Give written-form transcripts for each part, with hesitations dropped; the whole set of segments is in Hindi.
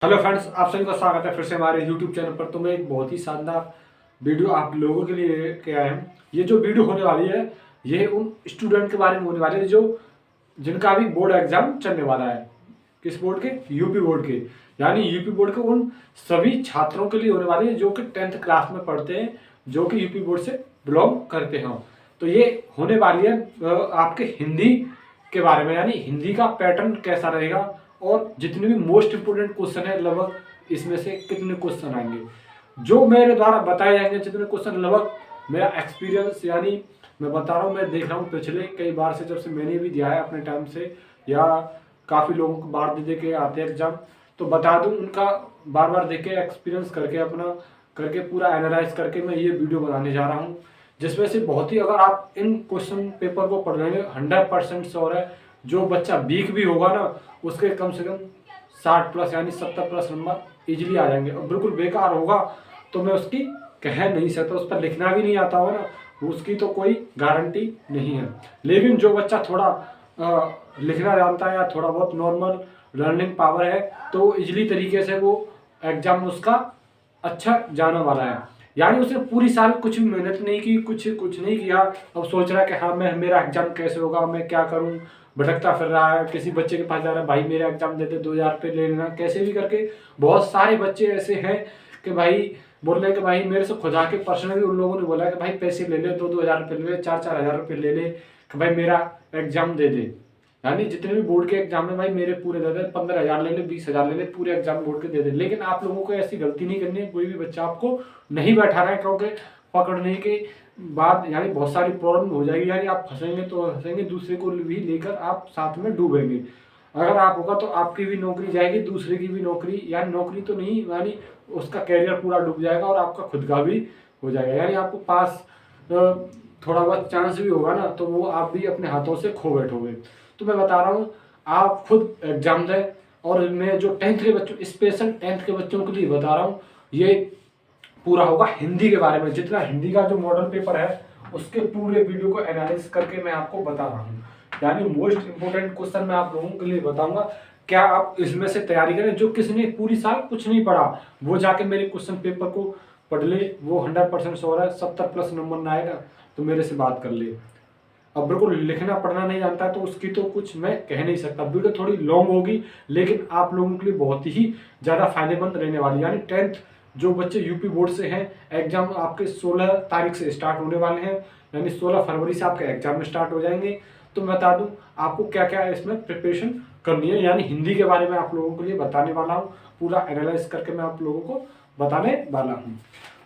हेलो फ्रेंड्स, आप सभी का स्वागत है फिर से हमारे यूट्यूब चैनल पर। तो मैं एक बहुत ही शानदार वीडियो आप लोगों के लिए लेके आया हूँ। ये जो वीडियो होने वाली है ये उन स्टूडेंट के बारे में होने वाली है जो जिनका अभी बोर्ड एग्जाम चलने वाला है। किस बोर्ड के? यूपी बोर्ड के। यानी यूपी बोर्ड के उन सभी छात्रों के लिए होने वाली है जो कि 10th क्लास में पढ़ते हैं, जो कि यूपी बोर्ड से बिलोंग करते हैं। तो ये होने वाली है आपके हिंदी के बारे में, यानी हिंदी का पैटर्न कैसा रहेगा और जितने भी मोस्ट इंपोर्टेंट क्वेश्चन है लगभग इसमें से कितने क्वेश्चन आएंगे जो मेरे द्वारा बताए जाएंगे। जितने क्वेश्चन लगभग मेरा एक्सपीरियंस, यानी मैं बता रहा हूँ, मैं देख रहा हूँ पिछले कई बार से, जब से मैंने भी दिया है अपने टाइम से, या काफ़ी लोगों को बार दे के आते हैं एग्जाम, तो बता दूँ उनका बार बार देख के एक्सपीरियंस करके अपना करके पूरा एनालाइज करके मैं ये वीडियो बनाने जा रहा हूँ। जिसमें से बहुत ही, अगर आप इन क्वेश्चन पेपर को पढ़ रहे हैं 100% श्योर है जो बच्चा वीक भी होगा ना उसके कम से कम 60 प्लस यानी 70 प्लस नंबर इजीली आ जाएंगे। और बिल्कुल बेकार होगा तो मैं उसकी कह नहीं सकता, उस पर लिखना भी नहीं आता होगा ना उसकी तो कोई गारंटी नहीं है। लेकिन जो बच्चा थोड़ा लिखना जानता है या थोड़ा बहुत नॉर्मल लर्निंग पावर है तो इजीली तरीके से वो एग्जाम उसका अच्छा जाने वाला है। यानी उसने पूरी साल कुछ भी मेहनत नहीं की, कुछ नहीं किया, अब सोच रहा है कि हाँ मैं मेरा एग्जाम कैसे होगा, मैं क्या करूँ, भटकता फिर रहा है, किसी बच्चे के पास जा रहा है, भाई मेरा एग्जाम दे दे, 2000 रुपये ले लेना, कैसे भी करके। बहुत सारे बच्चे ऐसे हैं कि भाई बोल रहे हैं कि भाई मेरे से खुदा के पर्सनली उन लोगों ने बोला है कि भाई पैसे ले ले, 2-2 हज़ार रुपये ले ले, 4-4 हज़ार रुपये ले ले कि भाई मेरा एग्जाम दे दे। यानी जितने भी बोर्ड के एग्जाम है भाई मेरे पूरे दे दे, 15,000 ले ले, 20,000 ले ले, पूरे एग्जाम बोर्ड के दे दे। लेकिन आप लोगों को ऐसी गलती नहीं करनी है, कोई भी बच्चा आपको नहीं बैठा रहा है, क्योंकि पकड़ने के बाद यानी बहुत सारी प्रॉब्लम हो जाएगी। यानी आप फंसेंगे तो फंसेंगे, दूसरे को भी लेकर आप साथ में डूबेंगे। अगर आप होगा तो आपकी भी नौकरी जाएगी, दूसरे की भी नौकरी, यानी नौकरी तो नहीं, यानी उसका कैरियर पूरा डूब जाएगा और आपका खुद का भी हो जाएगा। यानी आपको पास थोड़ा बहुत चांस भी होगा ना तो वो आप भी अपने हाथों से खो बैठोगे। तो मैं बता रहा हूँ आप खुद एग्जाम दें। और मैं जो 10th के बच्चों, स्पेशल 10th के बच्चों के लिए बता रहा हूँ, ये पूरा होगा हिंदी के बारे में। जितना हिंदी का जो मॉडल पेपर है उसके पूरे वीडियो को एनालिसिस करके मैं आपको बता रहा हूँ। यानी मोस्ट इंपोर्टेंट क्वेश्चन मैं आप लोगों के लिए बताऊंगा, क्या आप इसमें से तैयारी करें। जो किसी ने पूरी साल कुछ नहीं पढ़ा वो जाके मेरे क्वेश्चन पेपर को पढ़ ले, वो 100% श्योर है 70 प्लस नंबर ना आएगा तो मेरे से बात कर ले। अब बिल्कुल लिखना पढ़ना नहीं जानता तो उसकी तो कुछ मैं कह नहीं सकता। वीडियो थोड़ी लॉन्ग होगी लेकिन आप लोगों के लिए बहुत ही ज़्यादा फायदेमंद रहने वाली। यानी 10th जो बच्चे यूपी बोर्ड से हैं, एग्जाम आपके 16 तारीख से स्टार्ट होने वाले हैं, यानी 16 फरवरी से आपके एग्जाम स्टार्ट हो जाएंगे। तो मैं बता दूं आपको क्या क्या इसमें प्रिपरेशन करनी है। यानी हिंदी के बारे में आप लोगों के लिए बताने वाला हूँ, पूरा एनालाइज करके मैं आप लोगों को बताने वाला हूँ।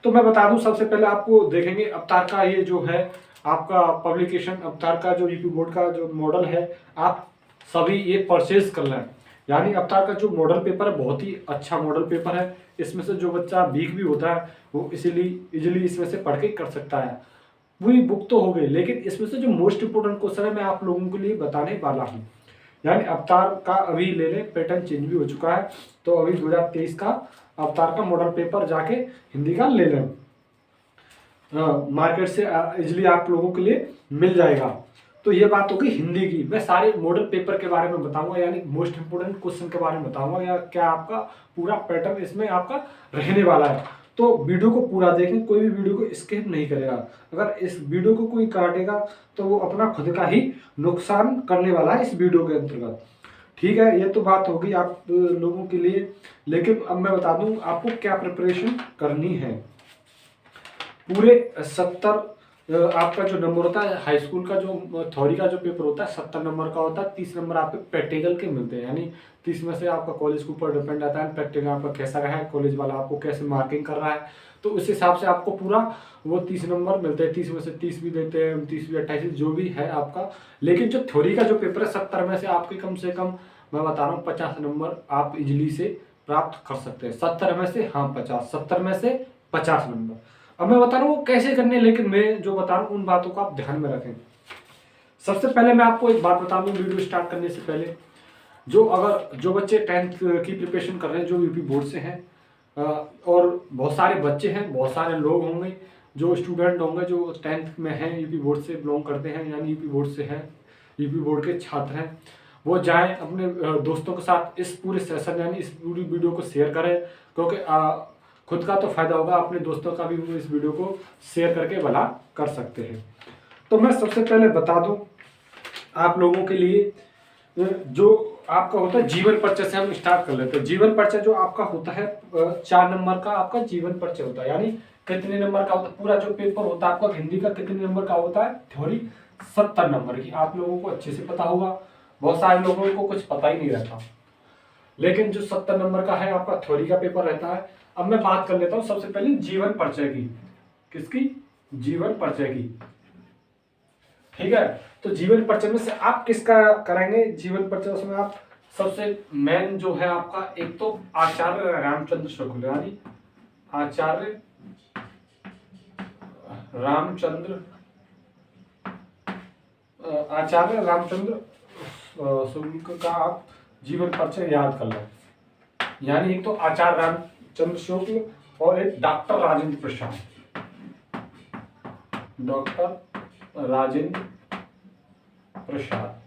तो मैं बता दूं, सबसे पहले आपको देखेंगे अवतार का ये जो है आपका पब्लिकेशन, अवतार का जो यूपी बोर्ड का जो मॉडल है आप सभी ये परचेज कर लें। यानी अवतार का जो मॉडल पेपर है बहुत ही अच्छा मॉडल पेपर है। इसमें से जो बच्चा वीक भी होता है वो इजीली इसमें से पढ़ के कर सकता है। पूरी बुक तो हो गई लेकिन इसमें से जो मोस्ट इंपोर्टेंट क्वेश्चन है मैं आप लोगों के लिए बताने वाला हूँ। यानी अवतार का अभी ले लें, पैटर्न चेंज भी हो चुका है तो अभी 2023 का अवतार का मॉडल पेपर जाके हिंदी का ले लें, मार्केट से इजिली आप लोगों के लिए मिल जाएगा। तो ये बात होगी हिंदी की। मैं सारे मॉडल पेपर के बारे में बताऊंगा, यानी मोस्ट इंपोर्टेंट क्वेश्चन के बारे में बताऊंगा, या क्या आपका पूरा पैटर्न इसमें आपका रहने वाला है। तो वीडियो को पूरा देखें, कोई भी वीडियो को स्किप नहीं करेगा। अगर इस वीडियो को कोई काटेगा तो वो अपना खुद का ही नुकसान करने वाला है इस वीडियो के अंतर्गत। ठीक है, ये तो बात होगी आप लोगों के लिए। लेकिन अब मैं बता दूं आपको क्या प्रिपरेशन करनी है। पूरे 70 आपका जो नंबर होता है, हाई स्कूल का जो थ्योरी का जो पेपर होता है 70 नंबर का होता है। 30 नंबर आपके प्रैक्टिकल के मिलते हैं। यानी 30 में से आपका कॉलेज के ऊपर डिपेंड आता है प्रैक्टिकल आपका कैसा रहा है, कॉलेज वाला आपको कैसे मार्किंग कर रहा है, तो उस हिसाब से आपको पूरा वो 30 नंबर मिलते हैं। 30 में से 30 भी देते हैं, 29 भी, 28 जो भी है आपका। लेकिन जो थ्योरी का जो पेपर है 70 में से आपके कम से कम मैं बता रहा हूँ 50 नंबर आप इजिली से प्राप्त कर सकते हैं। 70 में से, हाँ 50, 70 में से 50 नंबर। अब मैं बता रहा हूँ वो कैसे करने, लेकिन मैं जो बता रहा हूँ उन बातों को आप ध्यान में रखें। सबसे पहले मैं आपको एक बात बता दूं वीडियो स्टार्ट करने से पहले, जो बच्चे 10th की प्रिपरेशन कर रहे हैं जो यूपी बोर्ड से हैं, और बहुत सारे बच्चे हैं, बहुत सारे लोग होंगे जो स्टूडेंट होंगे जो 10th में हैं, यूपी बोर्ड से बिलोंग करते हैं, यानी यूपी बोर्ड से हैं, यूपी बोर्ड के छात्र हैं। वो जाएं अपने दोस्तों के साथ इस पूरे सेशन यानी इस पूरी वीडियो को शेयर करें, क्योंकि खुद का तो फायदा होगा, अपने दोस्तों का भी वो इस वीडियो को शेयर करके भला कर सकते हैं। तो मैं सबसे पहले बता दूं आप लोगों के लिए, जो आपका होता है जीवन परिचय से हम स्टार्ट कर लेते हैं। जीवन परिचय जो आपका होता है 4 नंबर का आपका जीवन परिचय होता है, यानी कितने नंबर का होता है, पूरा जो पेपर होता है आपका हिंदी का कितने नंबर का होता है, थ्योरी 70 नंबर की। आप लोगों को अच्छे से पता होगा, बहुत सारे लोगों को कुछ पता ही नहीं रहता, लेकिन जो 70 नंबर का है आपका थ्योरी का पेपर रहता है। अब मैं बात कर लेता हूँ सबसे पहले जीवन परिचय की। किसकी? जीवन परिचय की। ठीक है, तो जीवन परिचय में से आप किसका कराएंगे? जीवन परिचय उसमें आप सबसे मेन जो है आपका, एक तो आचार्य रामचंद्र शुक्ल, यानी आचार्य रामचंद्र शुक्ल का आप जीवन परिचय याद कर लें। यानी एक तो आचार्य रामचंद्र शुक्ल और एक डॉक्टर राजेंद्र प्रसाद। डॉक्टर राजेंद्र प्रसाद,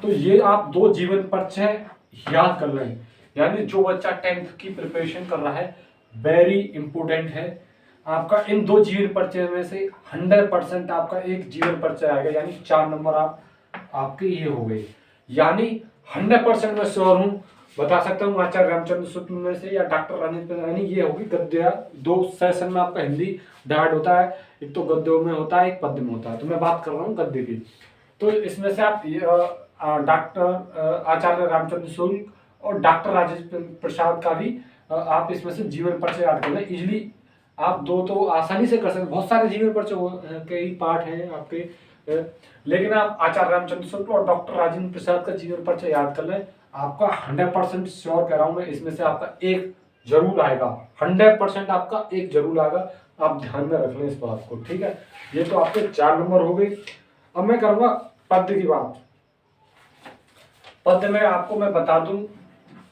तो ये आप 2 जीवन परिचय याद कर लें। यानी जो बच्चा 10th की प्रिपरेशन कर रहा है, वेरी इंपोर्टेंट है आपका। इन 2 जीवन परिचय में से 100% आपका एक जीवन परिचय आएगा, यानी 4 नंबर आपके ये हो गए। यानी 100% मैं श्योर हूं, बता सकता हूँ आचार्य रामचंद्र शुक्ल में से या डॉक्टर राजेंद्र, यानी ये होगी गद्य। 2 सेशन में आपका हिंदी डिवाइड होता है, एक तो गद्यों में होता है, एक पद्य में होता है। तो मैं बात कर रहा हूँ गद्य की। तो इसमें से आप डॉक्टर आचार्य रामचंद्र शुक्ल और डॉक्टर राजेंद्र प्रसाद का भी आप इसमें से जीवन परिचय याद कर लें। इजिली आप 2 तो आसानी से कर सकते हैं। बहुत सारे जीवन परिचय कई पार्ट हैं आपके, लेकिन आप आचार्य रामचंद्र शुक्ल और डॉक्टर राजेंद्र प्रसाद का जीवन परिचय याद कर लें। आपका 100% श्योर कह रहा हूं मैं, इसमें से आपका एक जरूर आएगा। 100% आपका एक जरूर आएगा, आप ध्यान में रख लें इस बात को। ठीक है, ये तो आपके 4 नंबर हो गए। अब मैं करूंगा पद्य की बात। पद्य में आपको मैं बता दूं,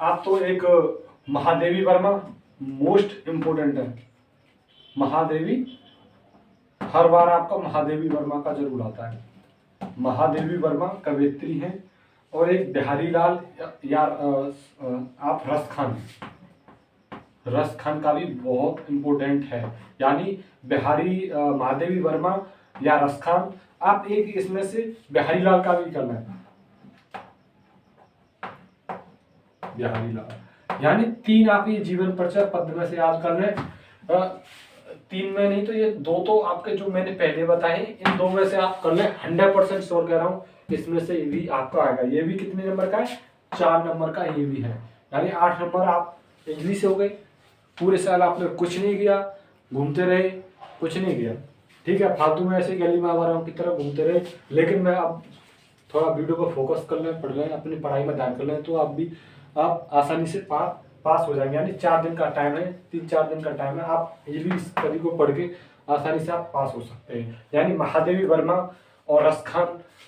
आप तो एक महादेवी वर्मा मोस्ट इंपोर्टेंट है। महादेवी, हर बार आपका महादेवी वर्मा का जरूर आता है। महादेवी वर्मा कवयित्री हैं, और एक बिहारी लाल या आप रस खान का भी बहुत इंपोर्टेंट है। यानी बिहारी महादेवी वर्मा या रस खान, आप एक इसमें से बिहारी लाल का भी करना है। बिहारी लाल, यानी 3 आप ये जीवन परिचय पद में से याद कर लें। 3 में नहीं तो ये 2 तो आपके जो मैंने पहले बताए, इन 2 में से आप कर लें। 100% श्योर कह रहा हूं, इसमें से भी आपका आएगा। ये भी कितने नंबर का है? 4 नंबर का ये भी है। यानी 8 नंबर आप इजली से हो गए। पूरे साल आपने कुछ नहीं किया, घूमते रहे, कुछ नहीं किया। ठीक है, फालतू में ऐसे गली में आवाराओं की तरह घूमते रहे। लेकिन मैं अब थोड़ा वीडियो को फोकस कर लें, पढ़ लें, अपनी पढ़ाई में ध्यान कर लें, तो आप आसानी से पास हो जाएंगे। यानी 4 दिन का टाइम है, 3-4 दिन का टाइम है, आप इजली इस कड़ी को पढ़ के आसानी से आप पास हो सकते हैं। यानी महादेवी वर्मा और रस खान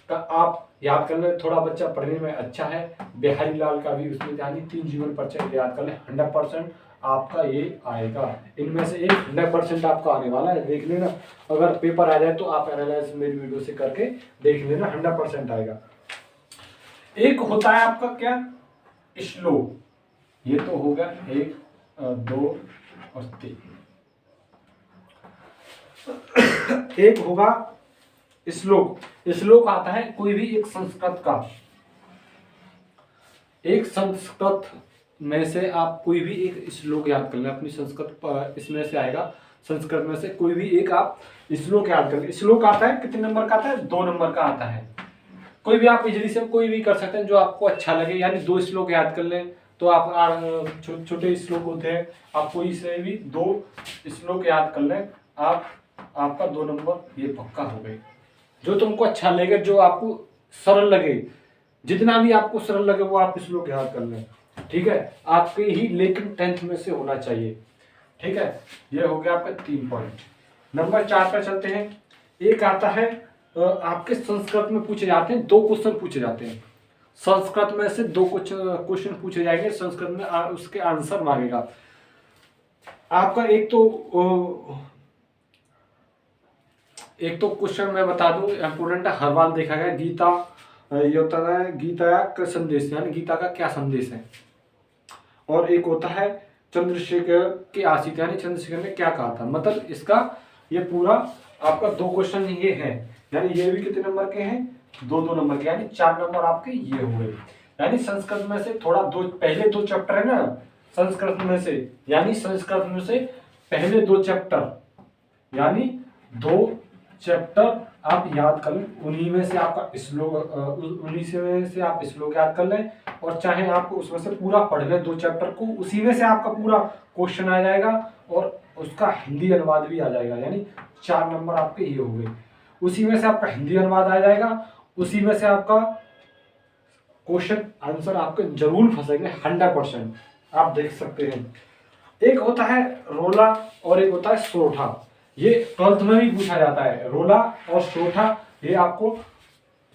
का आप याद कर लें। थोड़ा बच्चा पढ़ने में अच्छा है, बिहारी लाल का भी उसमें, यानी 3 जीवन परिचय याद कर लें। 100% आपका ये आएगा। इनमें से एक 100% आपका आने वाला है, देख लेना। अगर पेपर आ जाए तो आप एनालाइज मेरी वीडियो से करके देख लेना, 100% आएगा। एक होता है आपका क्या, श्लोक। ये तो हो गया 1, 2 और 3। एक होगा श्लोक। श्लोक आता है कोई भी एक संस्कृत का, एक संस्कृत में से आप कोई भी एक श्लोक याद कर लें। अपनी संस्कृत इसमें से आएगा, संस्कृत में से कोई भी एक आप श्लोक याद कर लें। श्लोक आता है कितने नंबर का आता है? 2 नंबर का आता है। कोई भी आप इजली से कोई भी कर सकते हैं जो आपको अच्छा लगे। यानी 2 श्लोक याद कर लें, तो आप छोटे श्लोक होते हैं, आप कोई से भी 2 श्लोक याद कर लें, आपका 2 नंबर ये पक्का हो गए। जो तुमको अच्छा लगे, जो आपको सरल लगे, जितना भी आपको सरल लगे वो आप श्लोक याद कर लें। ठीक है, आपके ही लेकिन 10th में से होना चाहिए। ठीक है, ये हो गया आपका 3 पॉइंट। नंबर 4 पर चलते हैं। एक आता है आपके संस्कृत में पूछे जाते हैं, 2 क्वेश्चन पूछे जाते हैं। संस्कृत में से 2 क्वेश्चन पूछे जाएंगे, संस्कृत में उसके आंसर मांगेगा आपका। एक तो एक तो क्वेश्चन मैं बता दूं इम्पोर्टेंट है, हर बार देखा गया गीता, ये होता है गीता का संदेश, यानी गीता का क्या संदेश है। और एक होता है चंद्रशेखर की आशिक, यानी चंद्रशेखर ने क्या कहा था। मतलब इसका ये पूरा आपका 2 क्वेश्चन ये है, यानी ये भी कितने नंबर के हैं, 2-2 नंबर के, यानी 4 नंबर आपके ये हो गए। यानी संस्कृत में से थोड़ा पहले 2 चैप्टर है ना संस्कृत में से, यानी संस्कृत में से पहले 2 चैप्टर, यानी 2 चैप्टर आप याद कर लें, उन्हीं में से आपका श्लोक, उन्हीं से आप श्लोक याद कर लें, और चाहे आप उसमें से पूरा पढ़ लें 2 चैप्टर को, उसी में से आपका पूरा क्वेश्चन आ जाएगा और उसका हिंदी अनुवाद भी आ जाएगा। यानी 4 नंबर आपके ये हो गए। उसी में से आपका हिंदी अनुवाद आ जाएगा, उसी में से आपका क्वेश्चन आंसर आपके जरूर फंसेंगे 100%, आप देख सकते हैं। एक होता है रोला और एक होता है सोठा, ये 12th में भी पूछा जाता है। रोला और सोठा ये आपको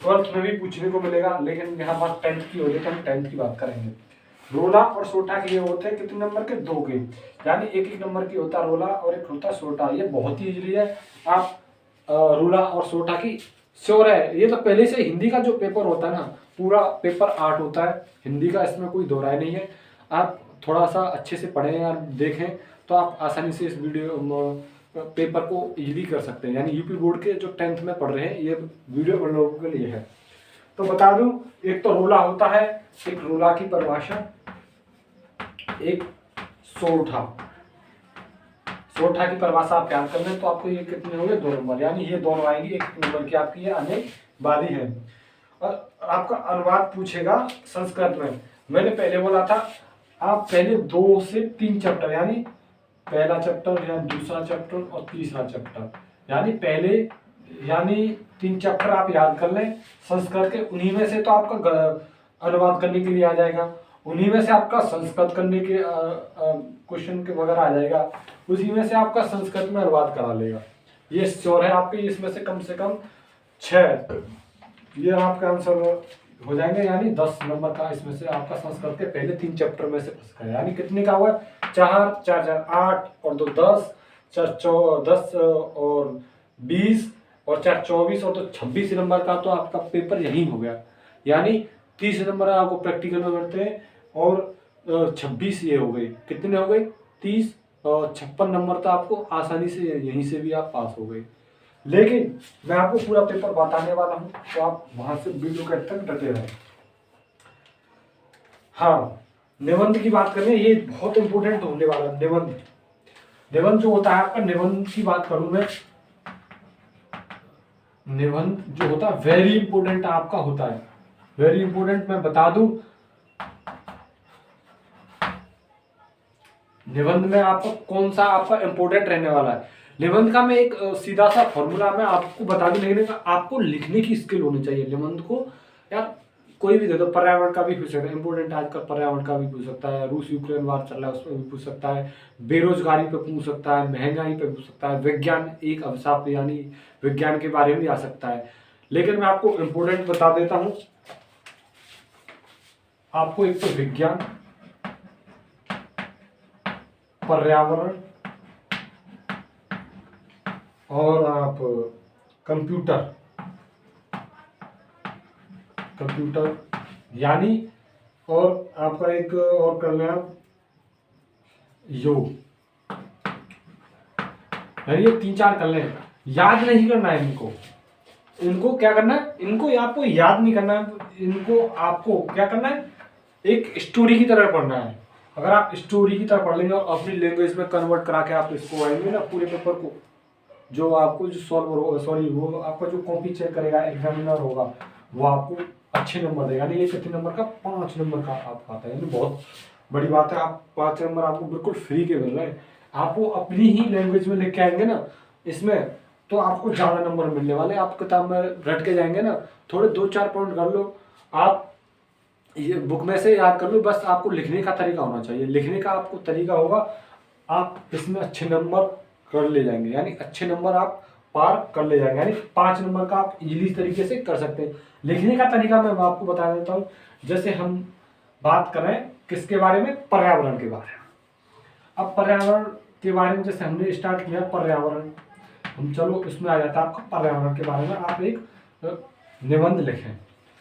12th में भी पूछने को मिलेगा, लेकिन यहाँ बात 10th की हो रही है तो हम 10th की बात करेंगे। रोला और सोठा के ये होते हैं कितने नंबर के, 2 के, यानी 1-1 नंबर की होता है रोला और एक होता है सोठा। ये बहुत ही इजीली है, आप रोला और सोठा की श्योर है। ये तो पहले से हिंदी का जो पेपर होता है ना, पूरा पेपर 8 होता है हिंदी का, इसमें कोई दो राय नहीं है। आप थोड़ा सा अच्छे से पढ़ें और देखें तो आप आसानी से इस वीडियो पेपर को इजीली कर सकते हैं। यानी यूपी बोर्ड के जो 10th में पढ़ रहे हैं ये वीडियो उन लोगों के लिए है। तो बता दूं, एक तो रोला होता है, एक रोला की परिभाषा, एक सोठा। सोठा की परिभाषा आप याद कर लें तो आपको ये कितने हो गए, 2 नंबर, यानी ये दोनों आएंगी 1 नंबर की आपकी ये आने वाली है। और आपका अनुवाद पूछेगा संस्कृत में। मैंने पहले बोला था आप पहले 2 से 3 चैप्टर, यानी पहला चैप्टर या दूसरा चैप्टर और तीसरा चैप्टर, यानी पहले 3 चैप्टर आप याद कर लें संस्कृत के, उन्हीं में से तो आपका अनुवाद करने के लिए आ जाएगा, उन्हीं में से आपका संस्कृत करने के क्वेश्चन के वगैरह आ जाएगा, उसी में से आपका संस्कृत में अनुवाद करा लेगा। ये श्योर है आपके, इसमें से कम 6 ये आपका आंसर हो जाएंगे, यानी 10 नंबर का इसमें से आपका संस्कृत के पहले 3 चैप्टर में से फंस गया। यानी कितने का हुआ, 4 4 8 और 2 10, 4 10 और 20 और 4 24 और 2 26 नंबर का तो आपका पेपर यही हो गया। यानी 30 नंबर आपको प्रैक्टिकल में मिलते हैं और 26 ये हो गए, कितने हो गए 30 और 56 नंबर तो आपको आसानी से यहीं से भी आप पास हो गए। लेकिन मैं आपको पूरा पेपर बताने वाला हूं तो आप वहां से वीडियो के अंत तक डटे रहें। हाँ, निबंध की बात करें, ये बहुत इंपोर्टेंट होने वाला है। निबंध जो होता है आपका, निबंध की बात करूं मैं, निबंध जो होता है वेरी इंपोर्टेंट आपका होता है, वेरी इंपोर्टेंट। मैं बता दूं निबंध में आपका कौन सा आपका इंपोर्टेंट रहने वाला है। निबंध का मैं एक सीधा सा फॉर्मूला मैं आपको बता दूं, लिखने का आपको लिखने की स्किल होनी चाहिए। निबंध को यार कोई भी दे दो, पर्यावरण का भी पूछ सकता है, इंपोर्टेंट आजकल पर्यावरण का भी पूछ सकता है, रूस यूक्रेन वार चल रहा है उसमें भी पूछ सकता है, बेरोजगारी पे पूछ सकता है, महंगाई पे पूछ सकता है, विज्ञान एक अभिशाप यानी विज्ञान के बारे में भी आ सकता है। लेकिन मैं आपको इंपोर्टेंट बता देता हूं, आपको एक तो विज्ञान, पर्यावरण और आप कंप्यूटर यानी, और आपका एक और कर लें आप योग, यानी ये 3-4 कर लें। याद नहीं करना है इनको क्या करना है, इनको आपको याद नहीं करना है, इनको आपको क्या करना है, एक स्टोरी की तरह पढ़ना है। अगर आप स्टोरी की तरह पढ़ लेंगे और अपनी लैंग्वेज में कन्वर्ट करा के आप इसको आएंगे ना पूरे पेपर को, जो आपको जो सॉल्वर होगा, सॉरी वो आपका जो कॉपी चेक करेगा एग्जामिनर होगा, वो आपको अच्छे नंबर देगा। यानी ये कितने नंबर का, 5 नंबर का आपका आता है, यानी बहुत बड़ी बात है। आप 5 नंबर आपको बिल्कुल फ्री के मिल रहे हैं। आप वो अपनी ही लैंग्वेज में लिख के आएंगे ना इसमें, तो आपको ज़्यादा नंबर मिलने वाले। आप किताब में रट के जाएंगे ना, थोड़े 2-4 पॉइंट कर लो, आप ये बुक में से याद कर लो, बस आपको लिखने का तरीका होना चाहिए। लिखने का आपको तरीका होगा, आप इसमें अच्छे नंबर कर ले जाएंगे, यानी अच्छे नंबर आप पार कर ले जाएंगे, यानी 5 नंबर का आप इजीली तरीके से कर सकते हैं। लिखने का तरीका मैं आपको बता देता हूँ। जैसे हम बात करें किसके बारे में, पर्यावरण के बारे में। अब पर्यावरण के बारे में जैसे हमने स्टार्ट किया, हम चलो इसमें आ जाता है आपका पर्यावरण के बारे में, आप एक निबंध लिखें।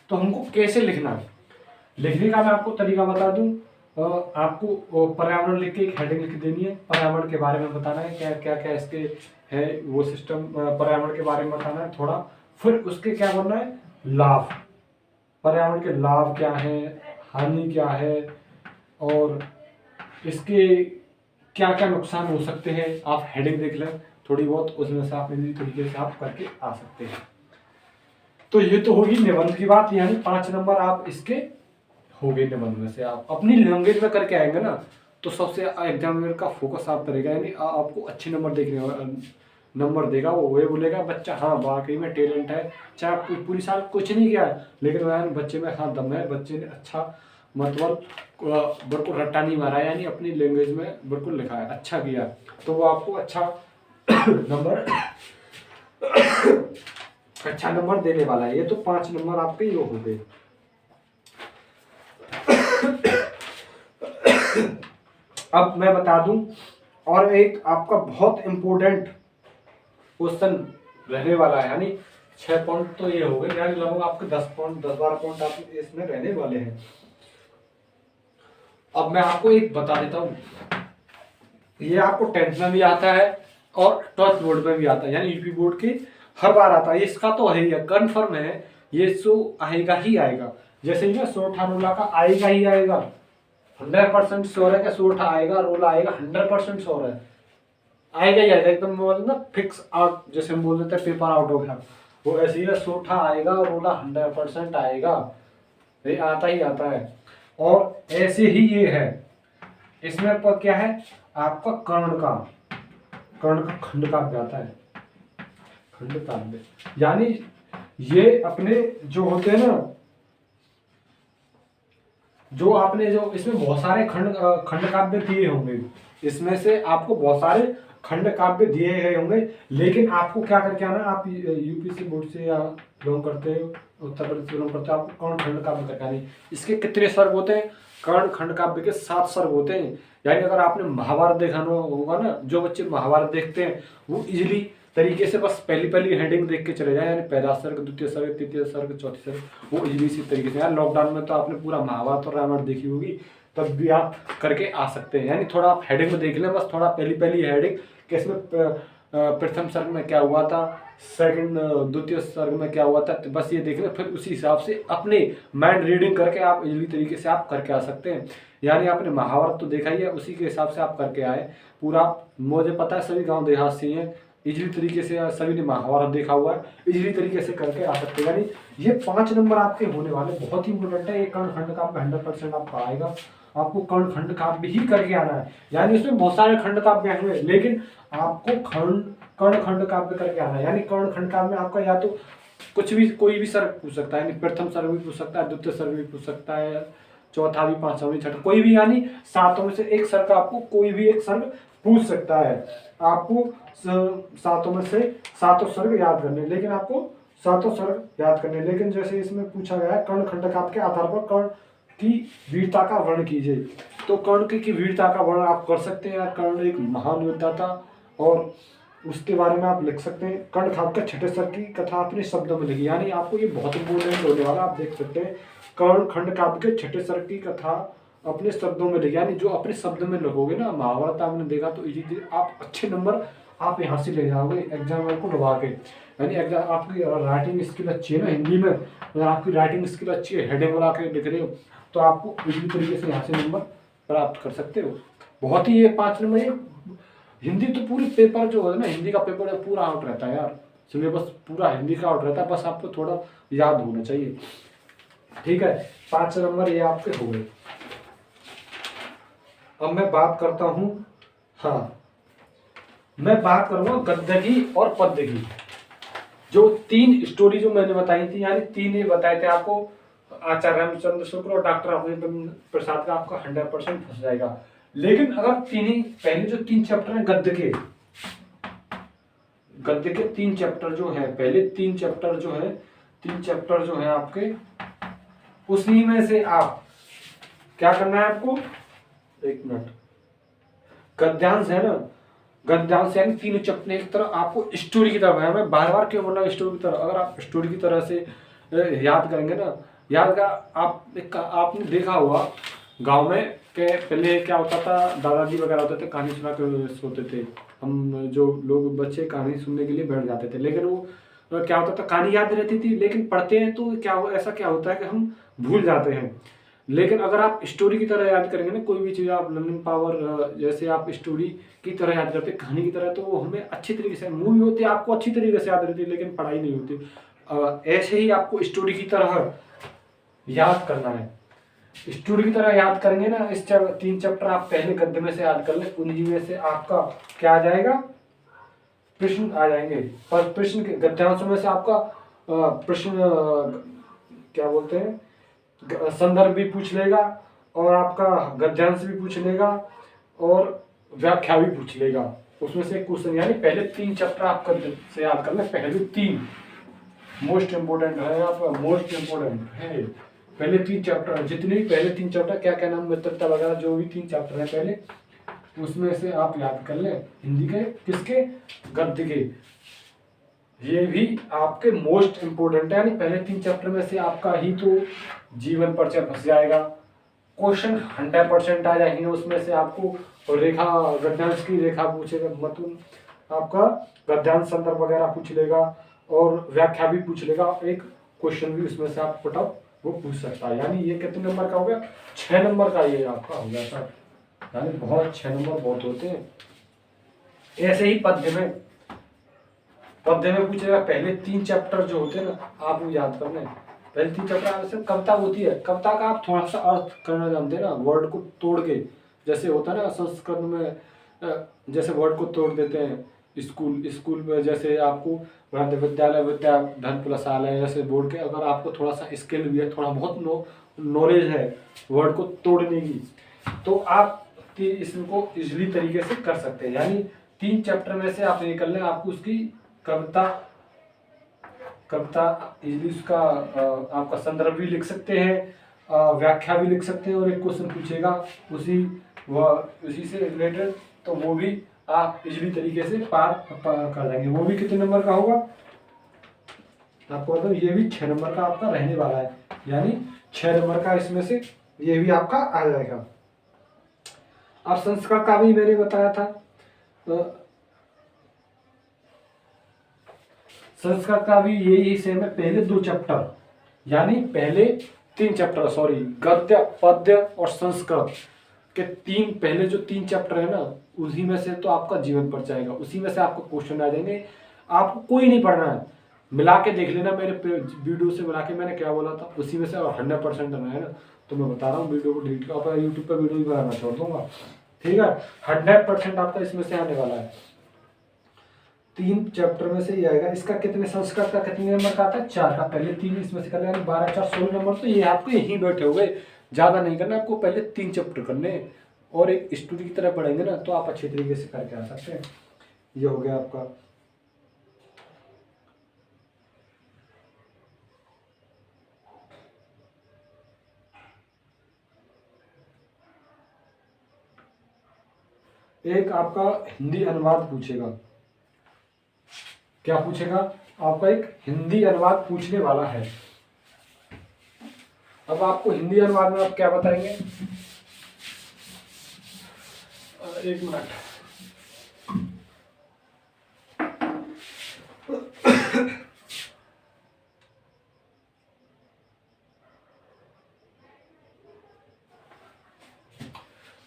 तो हमको कैसे लिखना है, लिखने का मैं आपको तरीका बता दूं। आपको पर्यावरण लिख के एक हेडिंग लिख देनी है, पर्यावरण के बारे में बताना है क्या क्या क्या इसके है वो सिस्टम, पर्यावरण के बारे में बताना है थोड़ा। फिर उसके क्या करना है, लाभ, पर्यावरण के लाभ क्या है, हानि क्या है, और इसके क्या क्या नुकसान हो सकते हैं, आप हेडिंग देख लें थोड़ी बहुत, उसमें से आप इसी तरीके से आप करके आ सकते हैं। तो ये तो होगी निबंध की बात, यानी 5 नंबर आप इसके हो गए निबंध में से। आप अपनी लैंग्वेज में करके आएंगे ना तो सबसे एग्जामिनर का फोकस आप करेगा, यानी आपको अच्छे नंबर नंबर देगा, वो ये बोलेगा बच्चा हाँ वाकई में टैलेंट है, चाहे आप पूरी साल कुछ नहीं किया है लेकिन वह बच्चे में हाँ दम है, बच्चे ने अच्छा मतलब बिल्कुल रट्टा नहीं मारा है, यानी अपनी लैंग्वेज में बिल्कुल लिखा है, अच्छा किया, तो वो आपको अच्छा नंबर अच्छा नंबर देने वाला है। ये तो 5 नंबर आपके ये हो गए। अब मैं बता दूं और एक आपका बहुत इंपॉर्टेंट क्वेश्चन रहने वाला है, यानी 6 पॉइंट तो ये हो गए, यानी लगभग आपके 10 पॉइंट 10-12 पॉइंट आपके इसमें रहने वाले हैं। अब मैं आपको एक बता देता हूँ, ये आपको 10th में भी आता है और 12th बोर्ड में भी आता है, यानी यूपी बोर्ड के हर बार आता है, इसका तो है ही कन्फर्म है, ये सो आएगा ही आएगा। जैसे ये सोठा रोला का आएगा ही आएगा, 100% श्योर है कि सोठा आएगा, रोला आएगा, 100% श्योर है, आएगा ही आएगा एकदम, बोल ना फिक्स आउट, जैसे हम बोल देते हैं पेपर आउट हो गया, वो ऐसे ही है, सोठा आएगा, रोला 100% आएगा, ये आता ही आता है। और ऐसे ही ये है, इसमें पर क्या है आपका कर्ण का खंड काव्य आता है, खंड काव्य, यानी ये अपने जो होते हैं ना, जो आपने जो इसमें बहुत सारे खंड काव्य दिए होंगे, इसमें से आपको बहुत सारे खंड काव्य दिए गए होंगे, लेकिन आपको क्या करके आना, आप यूपीसी बोर्ड से या बिलोंग करते हो, उत्तर प्रदेश बिलोंग करते हो, आपको कर्ण खंड काव्य करके आनी। इसके कितने सर्ग होते हैं, कर्ण खंड काव्य के 7 सर्ग होते हैं। यानी अगर आपने महाभारत देखा होगा ना, जो बच्चे महाभारत देखते हैं वो इजिली तरीके से बस पहली पहली हेडिंग देख के चले जाए, यानी पहला सर्ग, द्वितीय सर्ग, तृतीय सर्ग, चौथी सर्ग, वो इजिली इसी तरीके से। यार लॉकडाउन में तो आपने पूरा महाभारत और रामायण देखी होगी, तब भी आप करके आ सकते हैं, यानी थोड़ा आप हेडिंग में देख लें, बस थोड़ा पहली पहली हेडिंग कि इसमें प्रथम सर्ग में क्या हुआ था, सेकंड द्वितीय सर्ग में क्या हुआ था, तो बस ये देख लें, फिर उसी हिसाब से अपने माइंड रीडिंग करके आप इजीली तरीके से आप करके आ सकते हैं। यानी आपने महाभारत तो देखा ही है, उसी के हिसाब से आप करके आए पूरा। मुझे पता है सभी गांव देहात से हैं, इजीली तरीके से सभी ने महाभारत देखा हुआ है, इजीली तरीके से करके आ सकते हैं। यानी ये 5 नंबर आपके होने वाले, बहुत ही इंपॉर्टेंट है। ये कर्ण खंड का 100% आपका आएगा, आपको कर्ण खंड काव्य ही करके आना है, यानी इसमें बहुत सारे खंड काव्य हैं लेकिन आपको कर्ण खंड काव्य करके आना है। यानी कर्ण खंड काव्य में आपका या तो कुछ भी कोई भी सर्ग पूछ सकता है, यानी प्रथम सर्ग भी पूछ सकता है, द्वितीय सर्ग भी पूछ सकता है, चौथा भी, पांचवा भी, छठा, कोई भी, यानी 7 में से एक सर्ग आपको कोई भी एक सर्ग पूछ सकता है। आपको 7 में से 7 सर्ग याद करने, लेकिन आपको 7 सर्ग याद करने, लेकिन जैसे इसमें पूछा गया है कर्ण खंड काव्य के आधार पर कर्ण की वीरता का वर्णन कीजिए, तो कर्ण की वीरता का वर्णन आप कर सकते हैं। कर्ण एक महान योद्धा था और उसके बारे में आप लिख सकते हैं। कर्ण काव्य के 6ठे सर्ग की कथा अपने शब्दों में लिखी, यानी आपको ये बहुत इंपॉर्टेंट होने वाला, आप देख सकते हैं कर्ण खंड काव्य के 6ठे सर्ग की कथा अपने शब्दों में लिखी, यानी जो अपने शब्द में लिखोगे ना, महाभारत आपने देखा तो इजी आप अच्छे नंबर आप यहाँ से ले जाओगे एग्जाम को दबा के। यानी एग्जाम आपकी राइटिंग स्किल अच्छी है ना हिंदी में, अगर आपकी राइटिंग स्किल अच्छी है, हेडिंग बना के लिख रहे हो, तो आपको इसी तरीके से यहाँ से नंबर प्राप्त कर सकते हो। बहुत ही ये 5 नंबर, ये हिंदी तो पूरी पेपर जो है ना, हिंदी का पेपर है पूरा आउट रहता है यार, सिलेबस पूरा हिंदी का आउट रहता है, बस आपको थोड़ा याद होना चाहिए। ठीक है, 5 नंबर ये आपके हो गए। अब मैं बात करता हूँ, हाँ मैं बात करूंगा गद्य की और पद्य की। जो 3 स्टोरी जो मैंने बताई थी, यानी 3 ये बताए थे आपको, आचार्य रामचंद्र शुक्ल और डॉक्टर राजेंद्र प्रसाद का आपका 100% फंस जाएगा। लेकिन अगर पहले जो 3 चैप्टर हैं गद्य के 3 चैप्टर जो है, पहले 3 चैप्टर जो है, 3 चैप्टर जो है आपके, उसी में से आप क्या करना है आपको, एक मिनट, गद्यांश है ना, गद्यांश यानी तीनों चैप्टर एक तरह आपको स्टोरी की तरह, मैं बार बार क्यों बोल रहा हूँ स्टोरी की तरह, अगर आप स्टोरी की तरह से याद करेंगे ना, याद का आपने देखा होगा गांव में के पहले क्या होता था, दादाजी वगैरह होते थे कहानी सुना के सोते थे, हम जो लोग बच्चे कहानी सुनने के लिए बैठ जाते थे, लेकिन वो क्या होता था कहानी याद रहती थी, लेकिन पढ़ते हैं तो ऐसा क्या होता है कि हम भूल जाते हैं। लेकिन अगर आप स्टोरी की तरह याद करेंगे ना कोई भी चीज़, आप लर्निंग पावर जैसे आप स्टोरी की तरह याद करते कहानी की तरह, तो वो हमें अच्छी तरीके से, मूवी होती है आपको अच्छी तरीके से याद रहती है लेकिन पढ़ाई नहीं होती। ऐसे ही आपको स्टोरी की तरह याद करना है। स्टोरी की तरह याद करेंगे ना, इस 3 चैप्टर आप पहले गद्य में से याद कर ले, उन्हीं में से आपका क्या आ जाएगा, प्रश्न आ जाएंगे। पर प्रश्न के गद्यांशों में से आपका प्रश्न क्या बोलते हैं, संदर्भ भी पूछ लेगा, और आपका गद्यांश भी पूछ लेगा, और व्याख्या भी पूछ लेगा। उसमें से क्वेश्चन, यानी पहले 3 चैप्टर आप गद्य से याद कर ले, पहले 3 मोस्ट इंपोर्टेंट है, आपका मोस्ट इंपोर्टेंट है पहले 3 चैप्टर, जितने भी पहले 3 चैप्टर क्या क्या नाम, मित्रता वगैरह जो भी 3 चैप्टर है पहले, उसमें से आप याद कर ले, हिंदी के किसके, गद्य के। ये भी आपके मोस्ट इंपोर्टेंट है, यानी पहले 3 चैप्टर में से आपका ही तो जीवन परिचय फंस जाएगा, क्वेश्चन 100% आ जाएंगे उसमें से आपको। रेखा गद्यांश की रेखा पूछेगा, मतलब आपका गद्यांश संदर्भ वगैरह पूछ लेगा, और व्याख्या भी पूछ लेगा, एक क्वेश्चन भी उसमें से आप पुट अप वो पूछ सकता है। यानी ये कितने नंबर का हो गया, 6 नंबर का ये आपका हो गया सर, यानी बहुत 6 नंबर बहुत होते हैं। ऐसे ही पद्य में पूछेगा, पहले 3 चैप्टर जो होते हैं ना आप वो याद करना है। पहले 3 चैप्टर से कविता होती है, कविता का आप थोड़ा सा अर्थ करना जानते हैं ना, वर्ड को तोड़ के, जैसे होता है ना संस्कृत में जैसे वर्ड को तोड़ देते हैं, स्कूल में जैसे आपको विद्यालय धन प्लस आलय, जैसे बोर्ड के, अगर आपको थोड़ा सा स्किल भी है, थोड़ा बहुत नॉलेज है वर्ड को तोड़ने की, तो आप इसको इजली तरीके से कर सकते हैं। यानी 3 चैप्टर में से आप निकल लें, आपको उसकी कविता इजली उसका आपका संदर्भ भी लिख सकते हैं, व्याख्या भी लिख सकते हैं, और एक क्वेश्चन पूछेगा उसी से रिलेटेड, तो वो भी आप इजली तरीके से पार कर जाएंगे। वो भी कितने नंबर का होगा आपको मतलब, ये भी 6 नंबर का आपका रहने वाला है, यानी 6 नंबर का इसमें से ये भी आपका आ जाएगा। अब संस्कृत का भी मैंने बताया था, संस्कृत का भी यही सेम है, पहले 2 चैप्टर, यानी पहले 3 चैप्टर, सॉरी, गद्य पद्य और संस्कृत के पहले जो 3 चैप्टर है ना, उसी में से तो आपका जीवन पर जाएगा, उसी में से आपको क्वेश्चन आ जाएंगे। आपको कोई नहीं पढ़ना है, मिला के देख लेना, मेरे वीडियो से मिला के मैंने क्या बोला था, उसी में से 100% आना है ना, तो मैं बता रहा हूँ, वीडियो को डिलीट कर, अपना यूट्यूब पर वीडियो भी बनाना छोड़ दूंगा, ठीक है। 100% आपका इसमें से आने वाला है, 3 चैप्टर में से ही आएगा। इसका कितने, संस्कृत का कितने नंबर का आता है, 4 का, पहले 3 इसमें से करना है, 12 4 16 नंबर, तो ये आपको यहीं बैठे हुए, ज़्यादा नहीं करना आपको, पहले 3 चैप्टर करने और एक स्टोरी की तरह पढ़ेंगे ना, तो आप अच्छे तरीके से करके आ सकते हैं। ये हो गया आपका। एक आपका हिंदी अनुवाद पूछेगा, क्या पूछेगा, आपका एक हिंदी अनुवाद पूछने वाला है। अब आपको हिंदी अनुवाद में आप क्या बताएंगे, एक मिनट,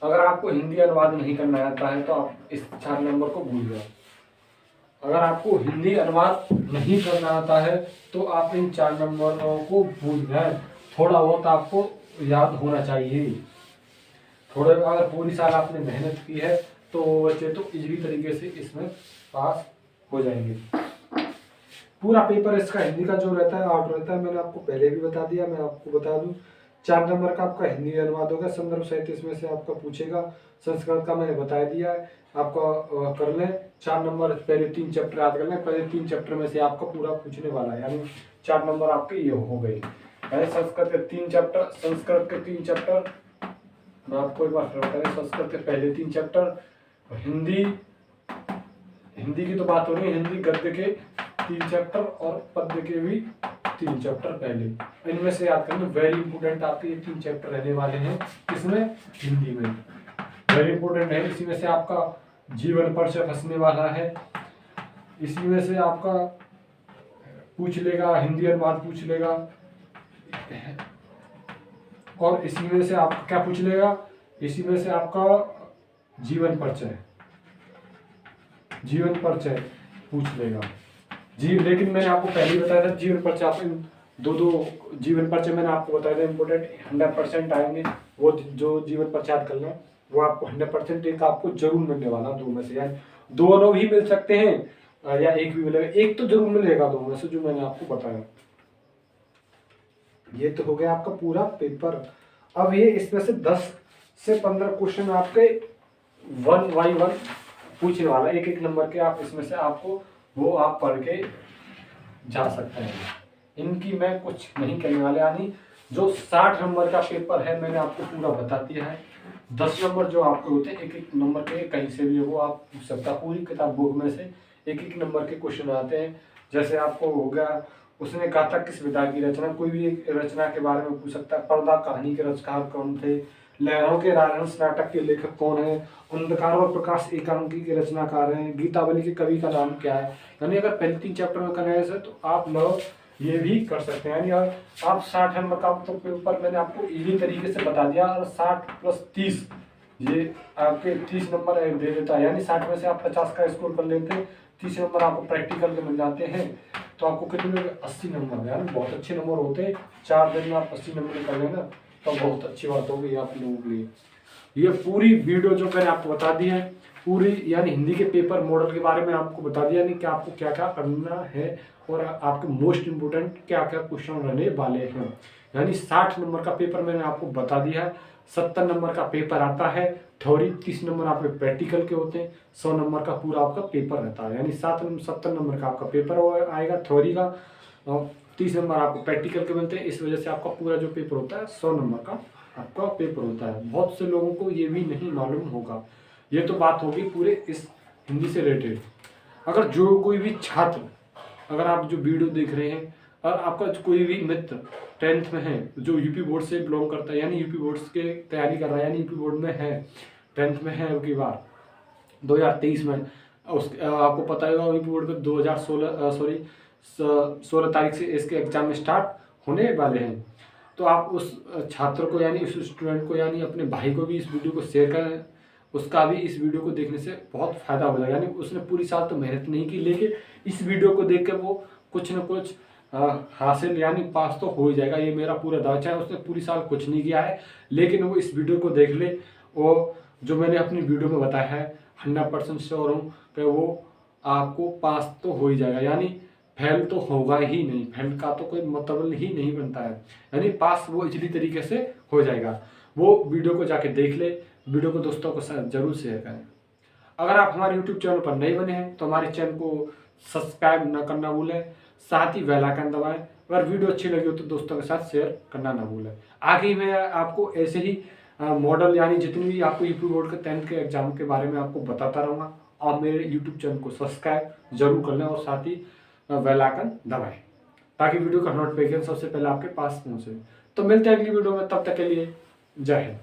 अगर आपको हिंदी अनुवाद नहीं करना आता है तो आप इस 4 नंबर को भूल जाओ। अगर आपको हिंदी अनुवाद नहीं करना आता है तो आप इन 4 नंबरों को भूल जाए। थोड़ा बहुत आपको याद होना चाहिए, थोड़ा, अगर पूरी साल आपने मेहनत की है तो बच्चे तो इजीली तरीके से इसमें पास हो जाएंगे। पूरा पेपर इसका हिंदी का जो रहता है आउट रहता है, मैंने आपको पहले भी बता दिया, मैं आपको बता दूं। 4 नंबर का आपका हिंदी अनुवाद होगा, संदर्भ सहित इसमें से आपका पूछेगा। संस्कृत का मैंने बता दिया है, आपका कर लें। 4 नंबर पहले 3 चैप्टर याद कर लें, पहले 3 चैप्टर में से आपका पूरा पूछने वाला है, यानी 4 नंबर आपके ये हो गए। यानी संस्कृत के 3 चैप्टर, संस्कृत के 3 चैप्टर, मैं आपको एक बार बता दें, संस्कृत के पहले 3 चैप्टर, हिंदी हिंदी की तो बात हो रही है, हिंदी गद्य के 3 चैप्टर और पद्य के भी 3 चैप्टर पहले, इनमें से याद करना वेरी इंपोर्टेंट आपके ये 3 चैप्टर रहने वाले हैं। किसमें? हिंदी में वेरी इंपोर्टेंट है। इसी में से आपका जीवन परिचय फंसने वाला है, इसी में से आपका पूछ लेगा, हिंदी अनुवाद पूछ लेगा, और इसी में से आपका क्या पूछ लेगा, इसी में से आपका जीवन परिचय पूछ लेगा जी। लेकिन मैंने आपको पहले ही बताया था जीवन परिचय, आप दो जीवन परिचय मैंने आपको बताया था इंपोर्टेंट 100% आएंगे। वो जो जीवन परिचय याद करना वो आपको 100% एक आपको जरूर मिलने वाला, दो में से, यानी दोनों ही मिल सकते हैं या एक भी मिलेगा, एक तो जरूर मिलेगा दो में से जो मैंने आपको बताया। ये तो हो गया आपका पूरा पेपर। अब ये इसमें से 10 से 15 क्वेश्चन आपके 1 बाई 1 पूछने वाला, एक एक नंबर के, आप इसमें से आपको वो आप पढ़ के जा सकते हैं। इनकी मैं कुछ नहीं करने वाले, यानी जो 60 नंबर का पेपर है मैंने आपको पूरा बता दिया है। 10 नंबर जो आपके होते हैं, एक एक नंबर के कहीं से भी वो आप पूछ सकता, पूरी किताब बुक में से एक एक नंबर के क्वेश्चन आते हैं। जैसे आपको हो गया, उसने कहा था किस विधा की रचना, कोई भी एक रचना के बारे में पूछ सकता है। पर्दा कहानी के रचनाकार कौन थे, लहरों के राजहंस नाटक के लेखक कौन है, अंधकार और प्रकाश एकांकी के रचनाकार हैं, गीतावली के कवि का नाम क्या है। यानी अगर पहले 3 चैप्टर में करना है तो आप लोग ये भी कर सकते हैं। यानी आप 60 नंबर का तो पेपर मैंने आपको इजी तरीके से बता दिया, और 60 + 30 ये आपके 30 नंबर दे देता है। यानी 60 में से आप 50 का स्कोर कर लेते हैं, 30 नंबर आपको प्रैक्टिकल के मिल जाते हैं, तो आपको कितने 80 नंबर, यानी बहुत अच्छे नंबर होते हैं। 4 दिन में आप 80 नंबर कर लेना तो बहुत अच्छी बात होगी आप लोगों के लिए। ये पूरी वीडियो जो मैंने आपको बता दी है पूरी, यानी हिंदी के पेपर मॉडल के बारे में आपको बता दिया, यानी कि आपको क्या क्या करना है और आपके मोस्ट इम्पोर्टेंट क्या क्या क्वेश्चन रहने वाले हैं। यानी 60 नंबर का पेपर मैंने आपको बता दिया है। 70 नंबर का पेपर आता है थ्योरी, 30 नंबर आपके प्रैक्टिकल के होते हैं, 100 नंबर का पूरा आपका पेपर रहता है। यानी 70 नंबर का आपका पेपर आएगा थ्योरी का, और 30 नंबर आपको प्रैक्टिकल के मिलते हैं। इस वजह से आपका पूरा जो पेपर होता है 100 नंबर का आपका पेपर होता है। बहुत से लोगों को ये भी नहीं मालूम होगा। ये तो बात होगी पूरे इस हिंदी से रिलेटेड। अगर जो कोई भी छात्र, अगर आप जो वीडियो देख रहे हैं और आपका कोई भी मित्र 10th में है जो यूपी बोर्ड से बिलोंग करता है, यानी यूपी बोर्ड के तैयारी कर रहा है, यानी यूपी बोर्ड में है, 10th में है, की बार 2023 में, उस आपको पता होगा यूपी बोर्ड में 16 तारीख से इसके एग्जाम स्टार्ट होने वाले हैं। तो आप उस छात्र को, यानी उस स्टूडेंट को, यानी अपने भाई को भी इस वीडियो को शेयर करें, उसका भी इस वीडियो को देखने से बहुत फायदा हो जाएगा। यानी उसने पूरी साल तो मेहनत नहीं की, लेकिन इस वीडियो को देख कर वो कुछ न कुछ हासिल, यानी पास तो हो ही जाएगा, ये मेरा पूरा दावा। चाहे उसने पूरी साल कुछ नहीं किया है, लेकिन वो इस वीडियो को देख ले, वो जो मैंने अपनी वीडियो में बताया है 100% श्योर हूँ कि वो आपको पास तो हो ही जाएगा। यानी फेल तो होगा ही नहीं, फेल का तो कोई मतलब ही नहीं बनता है, यानी पास वो इजीली तरीके से हो जाएगा। वो वीडियो को जाके देख ले, वीडियो को दोस्तों के साथ जरूर शेयर करें। अगर आप हमारे यूट्यूब चैनल पर नए बने हैं तो हमारे चैनल को सब्सक्राइब ना करना भूलें, साथ ही बेल आइकन दबाएं। अगर वीडियो अच्छी लगी हो तो दोस्तों के साथ शेयर करना ना भूलें। आगे मैं आपको ऐसे ही मॉडल, यानी जितनी भी आपको यूपी बोर्ड के 10th के एग्जाम के बारे में आपको बताता रहूँगा। आप मेरे यूट्यूब चैनल को सब्सक्राइब जरूर कर लें और साथ ही बेल आइकन दबाएं, ताकि वीडियो का नोटिफिकेशन सबसे पहले आपके पास पहुँचे। तो मिलते हैं अगली वीडियो में, तब तक के लिए जय हिंद।